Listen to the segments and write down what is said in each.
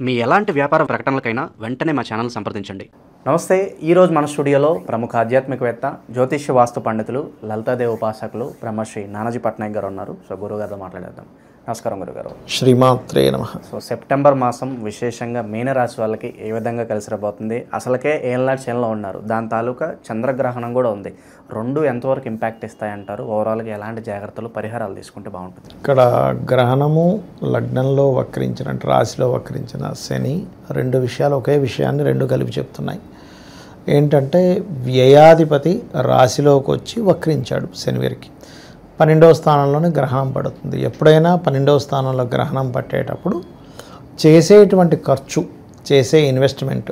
మీ ఎలాంటి వ్యాపార ప్రకటనలకైనా వెంటనే మా ఛానల్ సంప్రదించండి. నమస్తే. ఈరోజు మన స్టూడియోలో ప్రముఖ ఆధ్యాత్మికవేత్త, జ్యోతిష్య వాస్తు పండితులు, లలితాదేవి ఉపాసకులు బ్రహ్మశ్రీ నానాజీ పట్నాయక్ గారు ఉన్నారు. సో గురుగారితో మాట్లాడేద్దాం. నమస్కారం గురుగారు. శ్రీమాత్రే నమః. సో సెప్టెంబర్ మాసం విశేషంగా మీనరాశి వాళ్ళకి ఏ విధంగా కలిసి రాబోతుంది? అసలుకే ఏళ్ళనాటి శనిలో ఉన్నారు, దాని తాలూకా చంద్రగ్రహణం కూడా ఉంది. రెండు ఎంతవరకు ఇంపాక్ట్ ఇస్తాయంటారు? ఓవరాల్గా ఎలాంటి జాగ్రత్తలు, పరిహారాలు తీసుకుంటే బాగుంటుంది? ఇక్కడ గ్రహణము లగ్నంలో వక్రించిన, రాశిలో వక్రించిన శని రెండు విషయాలు ఒకే విషయాన్ని రెండు కలిపి చెప్తున్నాయి. ఏంటంటే వ్యయాధిపతి రాశిలోకి వచ్చి వక్రించాడు శనివారికి. 12వ స్థానంలోనే గ్రహణం పడుతుంది. ఎప్పుడైనా 12వ స్థానంలో గ్రహణం పట్టేటప్పుడు చేసేటువంటి ఖర్చు, చేసే ఇన్వెస్ట్మెంట్,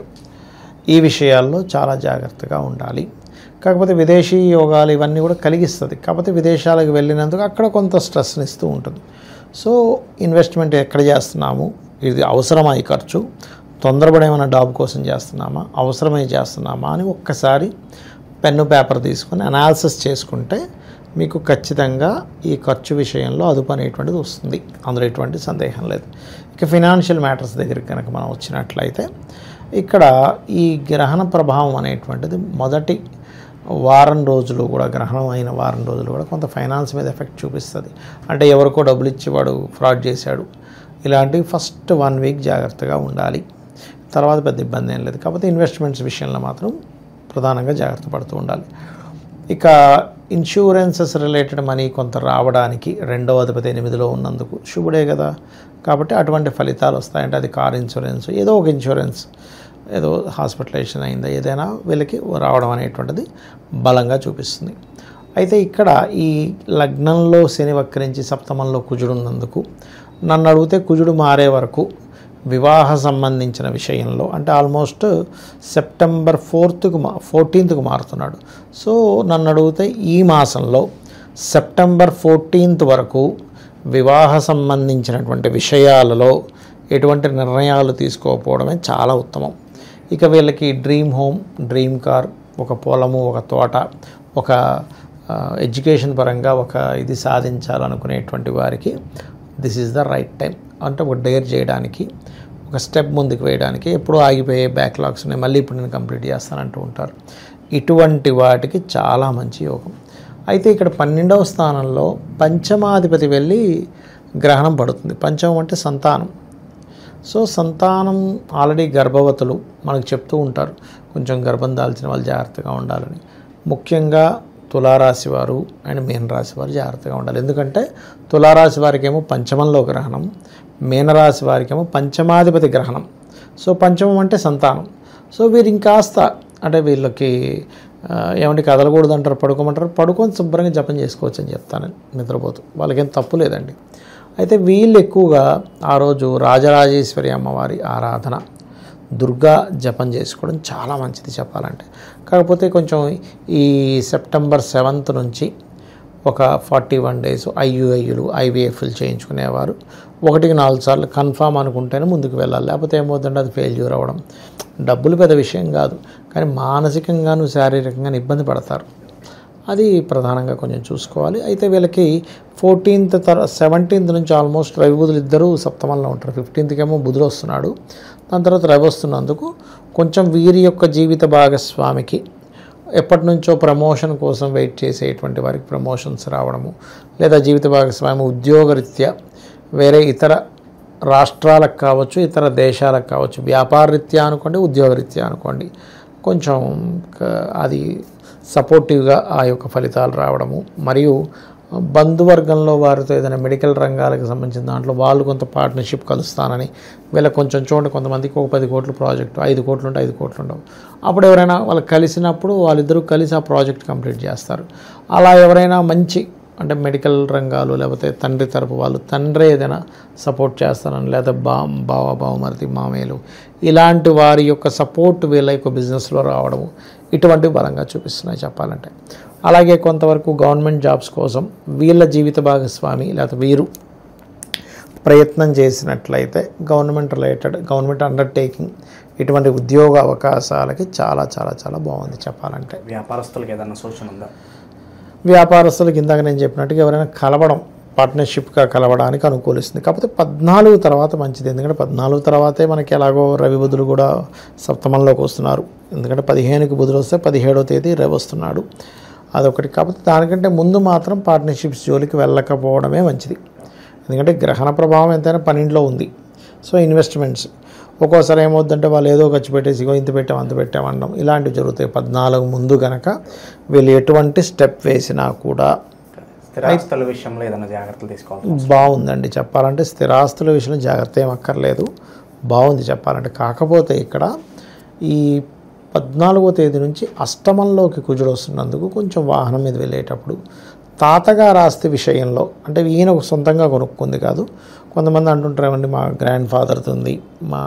ఈ విషయాల్లో చాలా జాగ్రత్తగా ఉండాలి. కాకపోతే విదేశీ యోగాలు ఇవన్నీ కూడా కలిగిస్తుంది. కాకపోతే విదేశాలకు వెళ్ళినందుకు అక్కడ కొంత స్ట్రెస్ని ఇస్తూ ఉంటుంది. సో ఇన్వెస్ట్మెంట్ ఎక్కడ చేస్తున్నాము, ఇది అవసరమా, ఈ ఖర్చు తొందరపడి ఏమైనా డాబ్ కోసం చేస్తున్నామా, అవసరమై చేస్తున్నామా అని ఒక్కసారి పెన్ను పేపర్ తీసుకొని అనాలిసిస్ చేసుకుంటే మీకు ఖచ్చితంగా ఈ ఖర్చు విషయంలో అదుపు అనేటువంటిది వస్తుంది. అందులో ఎటువంటి సందేహం లేదు. ఇక ఫినాన్షియల్ మ్యాటర్స్ దగ్గరికి కనుక మనం వచ్చినట్లయితే ఇక్కడ ఈ గ్రహణ ప్రభావం అనేటువంటిది మొదటి వారం రోజులు కూడా, గ్రహణం అయిన వారం రోజులు కూడా కొంత ఫైనాన్స్ మీద ఎఫెక్ట్ చూపిస్తుంది. అంటే ఎవరికో డబ్బులు ఇచ్చి వాడు ఫ్రాడ్ చేశాడు, ఇలాంటివి ఫస్ట్ 1 వీక్ జాగ్రత్తగా ఉండాలి. తర్వాత పెద్ద ఇబ్బంది ఏం లేదు. కాకపోతే ఇన్వెస్ట్మెంట్స్ విషయంలో మాత్రం ప్రధానంగా జాగ్రత్త పడుతూ ఉండాలి. ఇక ఇన్సూరెన్సెస్ రిలేటెడ్ మనీ కొంత రావడానికి 2వ అధిపతి 8లో ఉన్నందుకు శుభుడే కదా, కాబట్టి అటువంటి ఫలితాలు వస్తాయంటే అది కార్ ఇన్సూరెన్స్, ఏదో ఒక ఇన్సూరెన్స్, ఏదో హాస్పిటలైజేషన్ అయిందా, ఏదైనా వీళ్ళకి రావడం అనేటువంటిది బలంగా చూపిస్తుంది. అయితే ఇక్కడ ఈ లగ్నంలో శని వక్రించి సప్తమంలో కుజుడు ఉన్నందుకు నన్ను అడిగితే కుజుడు మారే వరకు వివాహ సంబంధించిన విషయంలో, అంటే ఆల్మోస్ట్ సెప్టెంబర్ 14th మారుతున్నాడు. సో నన్ను అడిగితే ఈ మాసంలో సెప్టెంబర్ 14th వరకు వివాహ సంబంధించినటువంటి విషయాలలో ఎటువంటి నిర్ణయాలు తీసుకోకపోవడమే చాలా ఉత్తమం. ఇక వీళ్ళకి డ్రీమ్ హోమ్, డ్రీమ్ కార్, ఒక పొలము, ఒక తోట, ఒక ఎడ్యుకేషన్ పరంగా ఒక ఇది సాధించాలనుకునేటువంటి వారికి this is the right time. అంటే ఒక డేర్ చేయడానికి, ఒక స్టెప్ ముందుకు వేయడానికి. ఎప్పుడూ ఆగిపోయే బ్యాక్లాగ్స్ ఉన్నాయి, మళ్ళీ ఇప్పుడు నేను కంప్లీట్ చేస్తానంటూ ఉంటారు. ఇటువంటి వాటికి చాలా మంచి యోగం. అయితే ఇక్కడ 12వ స్థానంలో పంచమాధిపతి వెళ్ళి గ్రహణం పడుతుంది. పంచమం అంటే సంతానం. సో సంతానం ఆల్రెడీ గర్భవతులు మనకు చెప్తూ ఉంటారు, కొంచెం గర్భం దాల్చిన వాళ్ళు జాగ్రత్తగా ఉండాలని. ముఖ్యంగా తులారాశి వారు అండ్ మీనరాశి వారు జాగ్రత్తగా ఉండాలి. ఎందుకంటే తులారాశి వారికి ఏమో పంచమంలో గ్రహణం, మీనరాశి వారికి ఏమో పంచమాధిపతి గ్రహణం. సో పంచమం అంటే సంతానం. సో వీరు ఇంకాస్త అంటే వీళ్ళకి ఏమంటే కదలకూడదు అంటారు, పడుకోమంటారు, పడుకొని శుభ్రంగా జపం చేసుకోవచ్చు అని చెప్తాను నిద్రపోతూ. వాళ్ళకేం తప్పు లేదండి. అయితే వీళ్ళు ఎక్కువగా ఆ రోజు రాజరాజేశ్వరి అమ్మవారి ఆరాధన, దుర్గా జపం చేసుకోవడం చాలా మంచిది చెప్పాలంటే. కాకపోతే కొంచెం ఈ సెప్టెంబర్ 7th నుంచి ఒక 41 days ఐయుఐలు, ఐవీఎఫ్లు చేయించుకునేవారు 1కి 4 సార్లు కన్ఫామ్ అనుకుంటేనే ముందుకు వెళ్ళాలి. లేకపోతే ఏమవుతుందంటే అది ఫెయిల్యూర్ అవ్వడం. డబ్బులు పెద్ద విషయం కాదు, కానీ మానసికంగాను శారీరకంగా ఇబ్బంది పడతారు. అది ప్రధానంగా కొంచెం చూసుకోవాలి. అయితే వీళ్ళకి 17th నుంచి ఆల్మోస్ట్ రవి బుధులు ఇద్దరూ సప్తమంలో ఉంటారు. 15th ఏమో బుధుడు వస్తున్నాడు, దాని తర్వాత రవి వస్తున్నందుకు కొంచెం వీరి యొక్క జీవిత భాగస్వామికి ఎప్పటి నుంచో ప్రమోషన్ కోసం వెయిట్ చేసేటువంటి వారికి ప్రమోషన్స్ రావడము, లేదా జీవిత భాగస్వామి ఉద్యోగరీత్యా వేరే ఇతర రాష్ట్రాలకు కావచ్చు, ఇతర దేశాలకు కావచ్చు, వ్యాపారరీత్యా అనుకోండి, ఉద్యోగరీత్యా అనుకోండి, కొంచెం అది సపోర్టివ్గా ఆ యొక్క ఫలితాలు రావడము. మరియు బంధువర్గంలో వారితో ఏదైనా మెడికల్ రంగాలకు సంబంధించిన దాంట్లో వాళ్ళు కొంత పార్ట్నర్షిప్ కలుస్తానని, వీళ్ళకి కొంచెం చూడండి, కొంతమందికి ఒక 10 కోట్ల ప్రాజెక్టు, 5 కోట్లు ఉంటే 5 కోట్లు ఉండవు. అప్పుడు ఎవరైనా వాళ్ళు కలిసినప్పుడు వాళ్ళిద్దరూ కలిసి ఆ ప్రాజెక్ట్ కంప్లీట్ చేస్తారు. అలా ఎవరైనా మంచి అంటే మెడికల్ రంగాలు, లేకపోతే తండ్రి తరపు వాళ్ళు, తండ్రి ఏదైనా సపోర్ట్ చేస్తానని, లేదా బావమరిది, మామయ్యలు, ఇలాంటి వారి యొక్క సపోర్ట్ వీళ్ళ యొక్క బిజినెస్లో రావడము, ఇటువంటివి బలంగా చూపిస్తున్నాయి చెప్పాలంటే. అలాగే కొంతవరకు గవర్నమెంట్ జాబ్స్ కోసం వీళ్ళ జీవిత భాగస్వామి లేదా వీరు ప్రయత్నం చేసినట్లయితే గవర్నమెంట్ రిలేటెడ్, గవర్నమెంట్ అండర్టేకింగ్, ఇటువంటి ఉద్యోగ అవకాశాలకి చాలా చాలా చాలా బాగుంది చెప్పాలంటే. వ్యాపారస్తులకు ఏదైనా సూచన ఉందా? వ్యాపారస్తులకు ఇందాక నేను చెప్పినట్టుగా ఎవరైనా కలవడం, పార్ట్నర్షిప్గా కలవడానికి అనుకూలిస్తుంది. కాకపోతే 14 తర్వాత మంచిది, ఎందుకంటే 14 తర్వాతే మనకి ఎలాగో రవి బుధులు కూడా సప్తమంలోకి వస్తున్నారు. ఎందుకంటే 15కి బుధులు వస్తే 17వ తేదీ రవి వస్తున్నాడు, అదొకటి. కాకపోతే దానికంటే ముందు మాత్రం పార్ట్నర్షిప్స్ జోలికి వెళ్ళకపోవడమే మంచిది, ఎందుకంటే గ్రహణ ప్రభావం ఎంతైనా 12లో ఉంది. సో ఇన్వెస్ట్మెంట్స్ ఒక్కోసారి ఏమవుతుందంటే వాళ్ళు ఏదో ఖర్చు పెట్టేసి ఇంత పెట్టాం అంత పెట్టామనడం ఇలాంటివి జరుగుతాయి. 14 ముందు కనుక వీళ్ళు ఎటువంటి స్టెప్ వేసినా కూడా స్థిరాస్తుల విషయంలో ఏదైనా జాగ్రత్తలు తీసుకోవాలి. బాగుందండి చెప్పాలంటే, స్థిరాస్తుల విషయంలో జాగ్రత్త ఏం అక్కర్లేదు, బాగుంది చెప్పాలంటే. కాకపోతే ఇక్కడ ఈ 14వ తేదీ నుంచి అష్టమంలోకి కుజుడు వస్తున్నందుకు కొంచెం వాహనం మీద వెళ్ళేటప్పుడు తాతగారు ఆస్తి విషయంలో, అంటే ఈయన సొంతంగా కొనుక్కుంది కాదు, కొంతమంది అంటుంటారేమండి మా గ్రాండ్ ఫాదర్ది ఉంది, మా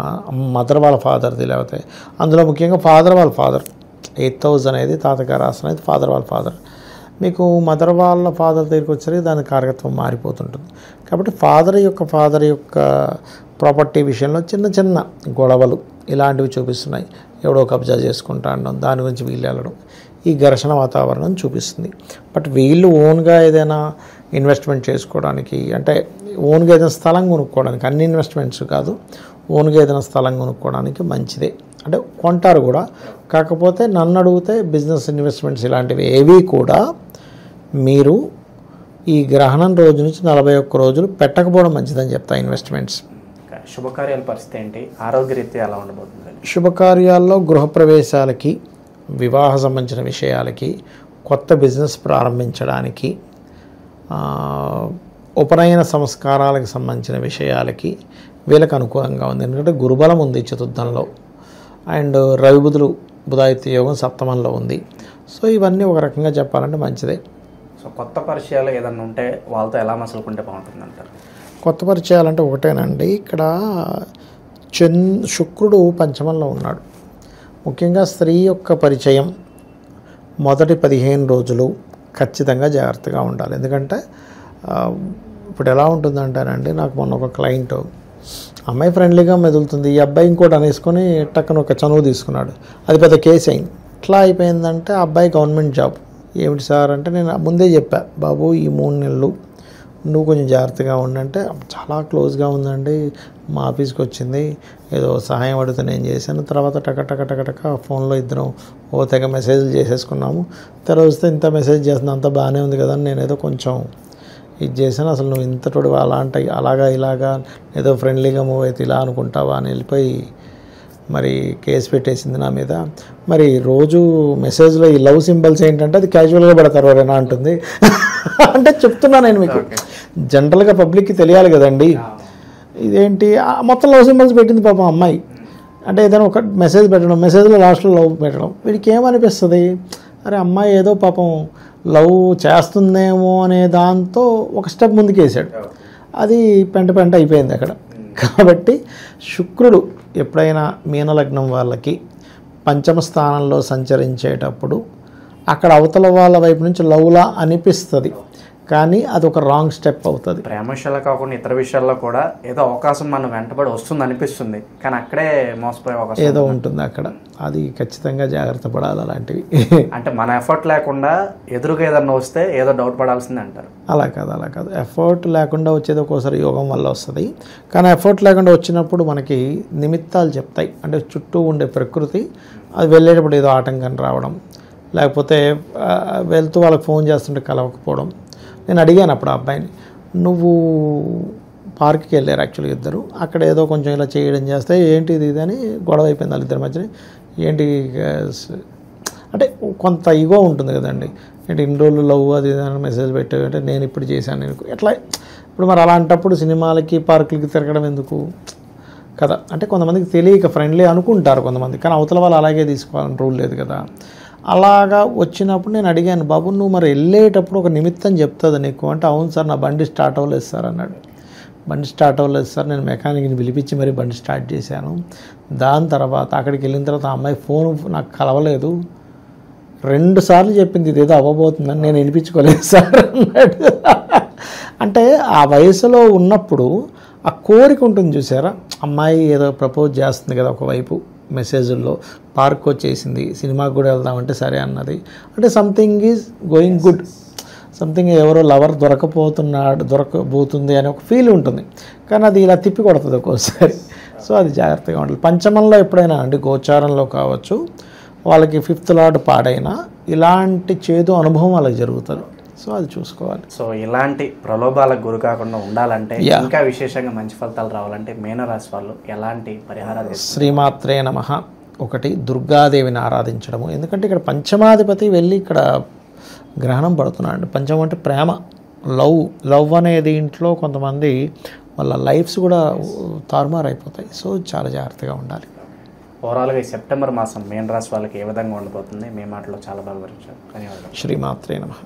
మదర్ వాళ్ళ ఫాదర్ది, లేకపోతే అందులో ముఖ్యంగా ఫాదర్ వాళ్ళ ఫాదర్ 8,000 అనేది తాతగారు ఆస్తి అనేది ఫాదర్ వాళ్ళ ఫాదర్. మీకు మదర్ వాళ్ళ ఫాదర్ దగ్గరికి వచ్చేసరికి దాని కారకత్వం మారిపోతుంటుంది. కాబట్టి ఫాదర్ యొక్క ప్రాపర్టీ విషయంలో చిన్న చిన్న గొడవలు ఇలాంటివి చూపిస్తున్నాయి. ఎవడో కబ్జా చేసుకుంటా అనడం, దాని గురించి వీళ్ళు వెళ్ళడం, ఈ ఘర్షణ వాతావరణం చూపిస్తుంది. బట్ వీళ్ళు ఓన్గా ఏదైనా ఇన్వెస్ట్మెంట్ చేసుకోవడానికి, అంటే ఓన్గా ఏదైనా స్థలం కొనుక్కోవడానికి, అన్ని ఇన్వెస్ట్మెంట్స్ కాదు, ఓన్గా ఏదైనా స్థలం కొనుక్కోవడానికి మంచిదే, అంటే కొంటారు కూడా. కాకపోతే నన్ను అడిగితే బిజినెస్ ఇన్వెస్ట్మెంట్స్ ఇలాంటివి ఏవి కూడా మీరు ఈ గ్రహణం రోజు నుంచి 41 రోజులు పెట్టకపోవడం మంచిదని చెప్తా. ఇన్వెస్ట్మెంట్స్, శుభకార్యాల పరిస్థితి ఏంటి, ఆరోగ్యరీత్యా ఎలా ఉండబోతుంది? శుభకార్యాల్లో గృహప్రవేశాలకి, వివాహ సంబంధించిన విషయాలకి, కొత్త బిజినెస్ ప్రారంభించడానికి, ఉపనయన సంస్కారాలకు సంబంధించిన విషయాలకి వీళ్ళకి అనుకూలంగా ఉంది. ఎందుకంటే గురుబలం ఉంది చతుర్థంలో, అండ్ రవి బుధులు బుధాదిత్య యోగం సప్తమంలో ఉంది. సో ఇవన్నీ ఒక రకంగా చెప్పాలంటే మంచిదే. సో కొత్త పరిచయాలు ఏదన్నా ఉంటే వాళ్ళతో ఎలా మసలుకుంటే బాగుంటుంది అంటారు? కొత్త పరిచయాలంటే ఒకటేనండి, ఇక్కడ శుక్రుడు పంచమంలో ఉన్నాడు. ముఖ్యంగా స్త్రీ యొక్క పరిచయం మొదటి 15 రోజులు ఖచ్చితంగా జాగ్రత్తగా ఉండాలి. ఎందుకంటే ఇప్పుడు ఎలా ఉంటుందంటానండి, నాకు మొన్న ఒక క్లయింట్, అమ్మాయి ఫ్రెండ్లీగా మెదులుతుంది, ఈ అబ్బాయి ఇంకోటి అనేసుకొని టక్కన ఒక చనువు తీసుకున్నాడు, అది పెద్ద కేసు అయింది. ఎట్లా అయిపోయిందంటే ఆ అబ్బాయి గవర్నమెంట్ జాబ్. ఏమిటి సార్ అంటే, నేను ముందే చెప్పా, బాబు ఈ 3 నెలలు నువ్వు కొంచెం జాగ్రత్తగా ఉండంటే, చాలా క్లోజ్గా ఉందండి, మా ఆఫీస్కి వచ్చింది, ఏదో సహాయం అడిగితే నేను చేశాను, తర్వాత టక ఫోన్లో ఇద్దరం ఓ తెగ మెసేజ్లు చేసేసుకున్నాము, తర్వాత ఇంత మెసేజ్ చేస్తుంది అంత బాగానే ఉంది కదా అని నేను ఏదో కొంచెం ఇది చేశాను, అసలు నువ్వు ఇంతటోడు అలాగా ఇలాగా ఏదో ఫ్రెండ్లీగా మూవ్ అయితే ఇలా అనుకుంటావా అని వెళ్ళిపోయి మరి కేసు పెట్టేసింది నా మీద. మరి రోజు మెసేజ్లో ఈ లవ్ సింబల్స్ ఏంటంటే అది క్యాజువల్గా పెడతారు ఎవరైనా అంటుంది. అంటే చెప్తున్నా నేను మీకు, జనరల్గా పబ్లిక్కి తెలియాలి కదండి, ఇదేంటి మొత్తం లవ్ సింబల్స్ పెట్టింది పాపం అమ్మాయి. అంటే ఏదైనా ఒక మెసేజ్ పెట్టడం, మెసేజ్లో లాస్ట్లో లవ్ పెట్టడం, వీడికి ఏమనిపిస్తుంది, అరే అమ్మాయి ఏదో పాపం లవ్ చేస్తుందేమో అనే దాంతో ఒక స్టెప్ ముందుకు వేసాడు, అది పెంట అయిపోయింది అక్కడ. కాబట్టి శుక్రుడు ఎప్పుడైనా మీనలగ్నం వాళ్ళకి పంచమ స్థానంలో సంచరించేటప్పుడు అక్కడ అవతల వాళ్ళ వైపు నుంచి లవ్లా అనిపిస్తుంది, కానీ అది ఒక రాంగ్ స్టెప్ అవుతుంది. ప్రేమ విషయాల్లో కాకుండా ఇతర విషయాల్లో కూడా ఏదో అవకాశం మనం వెంటబడి వస్తుంది అనిపిస్తుంది, కానీ అక్కడే మోసపోయే అవకాశం ఏదో ఉంటుంది అక్కడ, అది ఖచ్చితంగా జాగ్రత్త పడాలి అలాంటివి. అంటే మన ఎఫర్ట్ లేకుండా ఎదురుగా ఏదన్నా వస్తే ఏదో డౌట్ పడాల్సిందే అంటారు. అలా కాదు, ఎఫర్ట్ లేకుండా వచ్చేది ఒక్కోసారి యోగం వల్ల వస్తుంది, కానీ ఎఫర్ట్ లేకుండా వచ్చినప్పుడు మనకి నిమిత్తాలు చెప్తాయి. అంటే చుట్టూ ఉండే ప్రకృతి అది వెళ్ళేటప్పుడు ఏదో ఆటంకం రావడం, లేకపోతే వెళ్తూ వాళ్ళకి ఫోన్ చేస్తుంటే కలవకపోవడం. నేను అడిగాను అప్పుడు ఆ అబ్బాయిని, నువ్వు పార్క్కి వెళ్ళారు యాక్చువల్గా ఇద్దరు, అక్కడ ఏదో కొంచెం ఇలా చేయడం చేస్తే ఏంటి ఇది అని గొడవ అయిపోయింది వాళ్ళిద్దరి మధ్య. ఏంటి అంటే కొంత ఈగో ఉంటుంది కదండి, ఏంటి ఇన్ని రోజులు లవ్ అది మెసేజ్ పెట్టావు అంటే నేను ఇప్పుడు చేశాను నేను ఎట్లా. ఇప్పుడు మరి అలాంటప్పుడు సినిమాలకి పార్కులకి తిరగడం ఎందుకు కదా. అంటే కొంతమందికి తెలియక ఫ్రెండ్లీ అనుకుంటారు కొంతమంది, కానీ అవతల వాళ్ళు అలాగే తీసుకోవాలని రూల్ లేదు కదా. అలాగా వచ్చినప్పుడు నేను అడిగాను, బాబు నువ్వు మరి వెళ్ళేటప్పుడు ఒక నిమిత్తం చెప్తుంది నీకు అంటే, అవును సార్ నా బండి స్టార్ట్ అవ్వలేదు సార్ అన్నాడు. బండి స్టార్ట్ అవ్వలేదు సార్, నేను మెకానిక్ని పిలిపించి మరి బండి స్టార్ట్ చేశాను, దాని తర్వాత అక్కడికి వెళ్ళిన తర్వాత ఆ అమ్మాయి ఫోన్ నాకు కలవలేదు, 2 సార్లు చెప్పింది ఇదేదో అవ్వబోతుందని, నేను వినిపించుకోలేదు సార్ అన్నాడు. అంటే ఆ వయసులో ఉన్నప్పుడు ఆ కోరిక ఉంటుంది చూసారా, అమ్మాయి ఏదో ప్రపోజ్ చేస్తుంది కదా ఒకవైపు మెసేజ్ల్లో, పార్క్ వచ్చేసింది, సినిమాకి కూడా వెళ్దామంటే సరే అన్నది, అంటే something is going good. So something ఎవరో లవర్ దొరకబోతుంది అని ఒక ఫీల్ ఉంటుంది, కానీ అది ఇలా తిప్పి కొడుతుంది ఒక్కోసారి. సో అది జాగ్రత్తగా ఉండాలి. పంచమంలో ఎప్పుడైనా అండి, గోచారంలో కావచ్చు, వాళ్ళకి 5th లార్డ్ పాడైనా ఇలాంటి చేదు అనుభవం వాళ్ళకి జరుగుతుంది. సో అది చూసుకోవాలి. సో ఇలాంటి ప్రలోభాలకు గురి కాకుండా ఉండాలంటే, ఇంకా విశేషంగా మంచి ఫలితాలు రావాలంటే మీనరాశి వాళ్ళు ఎలాంటి పరిహారాలు చేస్తారు? శ్రీమాత్రే నమః. ఒకటి, దుర్గాదేవిని ఆరాధించడము. ఎందుకంటే ఇక్కడ పంచమాధిపతి వెళ్ళి ఇక్కడ గ్రహణం పడుతున్నాడు. పంచమం అంటే ప్రేమ, లవ్ అనేది ఇంట్లో కొంతమంది వాళ్ళ లైఫ్స్ కూడా తారుమారు అయిపోతాయి. సో చాలా జాగ్రత్తగా ఉండాలి. ఓవరాల్గా ఈ సెప్టెంబర్ మాసం మీనరాశి వాళ్ళకి ఏ విధంగా ఉండబోతుంది? మీ మాటలో చాలా బాగా వివరించారు. ధన్యవాదాలు. శ్రీమాత్రే నమః.